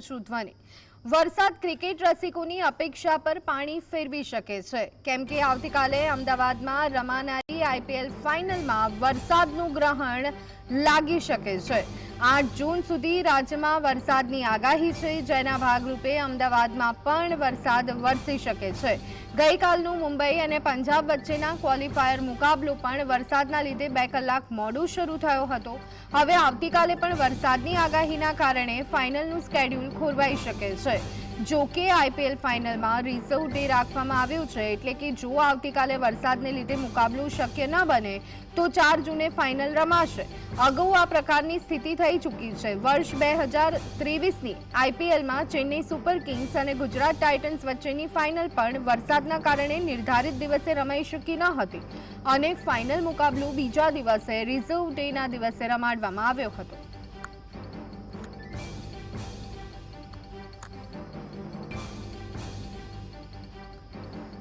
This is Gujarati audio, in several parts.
ધ્વનિ વરસાદ ક્રિકેટ રસિકોની અપેક્ષા પર પાણી ફેરવી શકે છે, કેમ કે આવતીકાલે અમદાવાદમાં રમાનારી આઈપીએલ ફાઇનલમાં વરસાદનું ગ્રહણ લાગી શકે છે। 8 જૂન સુધી રાજ્યમાં વરસાદની આગાહી છે, જેના ભાગરૂપે અમદાવાદમાં પણ વરસાદ વરસી શકે છે। ગઈકાલનું મુંબઈ અને પંજાબ વચ્ચેના ક્વોલિફાયર મુકાબલો પણ વરસાદના લીધે 2 કલાક મોડું શરૂ થયો હતો। હવે આવતીકાલે પણ વરસાદની આગાહીના કારણે ફાઇનલનું સ્કેડ્યુલ ખોરવાઈ શકે છે। જો કે આઈપીએલ ફાઇનલમાં રિઝર્વ ડે રાખવામાં આવ્યો છે, એટલે કે જો આવતીકાલે વરસાદને લીધે મુકાબલો શક્ય ન બને તો 4 જૂને ફાઇનલ રમાશે। અગાઉ આ પ્રકારની સ્થિતિ થઈ ચૂકી છે। વર્ષ 2023ની આઈપીએલમાં ચેન્નઈ સુપર કિંગ્સ અને ગુજરાત ટાઇટન્સ વચ્ચેની ફાઇનલ પણ વરસાદના કારણે નિર્ધારિત દિવસે રમાઈ શકી ન હતી અને ફાઇનલ મુકાબલો બીજા દિવસે રિઝર્વ ડેના દિવસે રમાડવામાં આવ્યો હતો।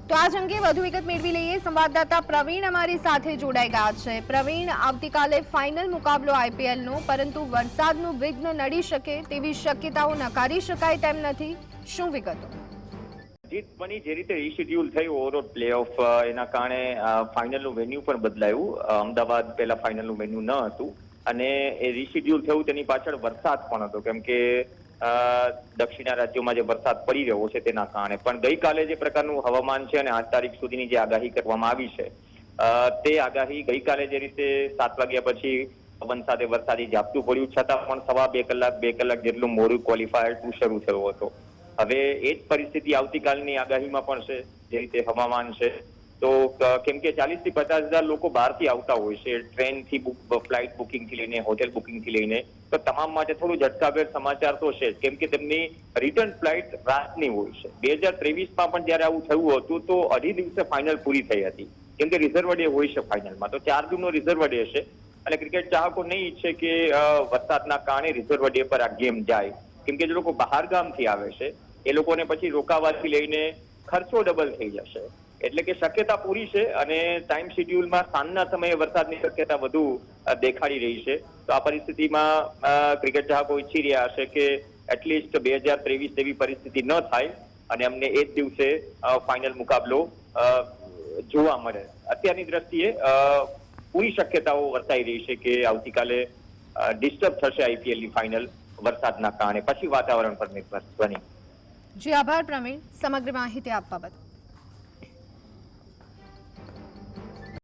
તો આજ અંગે વધુ વિગત મેળવી લઈએ। સંવાદદાતા પ્રવીણ અમારી સાથે જોડાઈ ગયા છે। પ્રવીણ, આવતીકાલે ફાઇનલ મુકાબલો આઈપીએલનો, પરંતુ વરસાદનું વિઘ્ન નડી શકે તેવી શક્યતાઓ નકારી શકાય તેમ નથી। શું વિગતો? જીત બની જે રીતે રીશેડ્યુલ થયું ઓવરઓલ પ્લેઓફ, એના કારણે ફાઇનલનું વેન્યુ પણ બદલાયું। અમદાવાદ પહેલા ફાઇનલનું વેન્યુ ન હતું અને એ રીશેડ્યુલ થયું તેની પાછળ વરસાદ પણ હતો, કેમ કે દક્ષિણના રાજ્યોમાં જે વરસાદ પડી રહ્યો છે તેના કારણે। પણ ગઈકાલે જે પ્રકારનું હવામાન છે અને 8 તારીખ સુધીની જે આગાહી કરવામાં આવી છે, તે આગાહી ગઈકાલે જે રીતે 7 વાગ્યા પછી પવન સાથે વરસાદી ઝાપટું પડ્યું, છતાં પણ સવા 2 કલાક જેટલું મોડું ક્વોલિફાયર 2 શરૂ થયો હતો। હવે એ જ પરિસ્થિતિ આવતીકાલની આગાહીમાં પણ છે, જે રીતે હવામાન છે। તો કેમ કે 40 થી 50 હજાર લોકો બહારથી આવતા હોય છે, ટ્રેનથી ફ્લાઇટ બુકિંગથી લઈને હોટેલ બુકિંગથી લઈને, તો તમામ માટે થોડું ઝટકાભેર સમાચાર તો છે, કેમ કે તેમની રિટર્ન ફ્લાઇટ રાતની હોય છે। 2023માં પણ જ્યારે આવું થયું હતું તો અઢી દિવસે ફાઇનલ પૂરી થઈ હતી, કેમ કે રિઝર્વ ડે હોય છે ફાઇનલમાં, તો 4 જૂનનો રિઝર્વ ડે છે અને ક્રિકેટ ચાહકો નહીં ઈચ્છે કે વરસાદના કારણે રિઝર્વ ડે પર આ ગેમ જાય, કેમ કે જે લોકો બહાર ગામથી આવે છે એ લોકોને પછી રોકાવાથી લઈને ખર્ચો ડબલ થઈ જશે। એટલે કે શક્યતા પૂરી છે અને ટાઈમ શેડ્યુલમાં સાંજના સમયે વરસાદની શક્યતા વધુ દેખાડી રહી છે। તો આ પરિસ્થિતિમાં ક્રિકેટ ચાહકો ઈચ્છી રહ્યા હશે કે એટલીસ્ટ 2023 જેવી પરિસ્થિતિ ન થાય અને અમને એ જ દિવસે ફાઇનલ મુકાબલો જોવા મળે। અત્યારની દ્રષ્ટિએ પૂરી શક્યતાઓ વર્તાઈ રહી છે કે આવતીકાલે ડિસ્ટર્બ થશે આઈપીએલની ફાઇનલ વરસાદના કારણે, પછી વાતાવરણ પર નિર્ભર બની। જી આભાર પ્રવીણ, સમગ્ર માહિતી આપવા બદલ।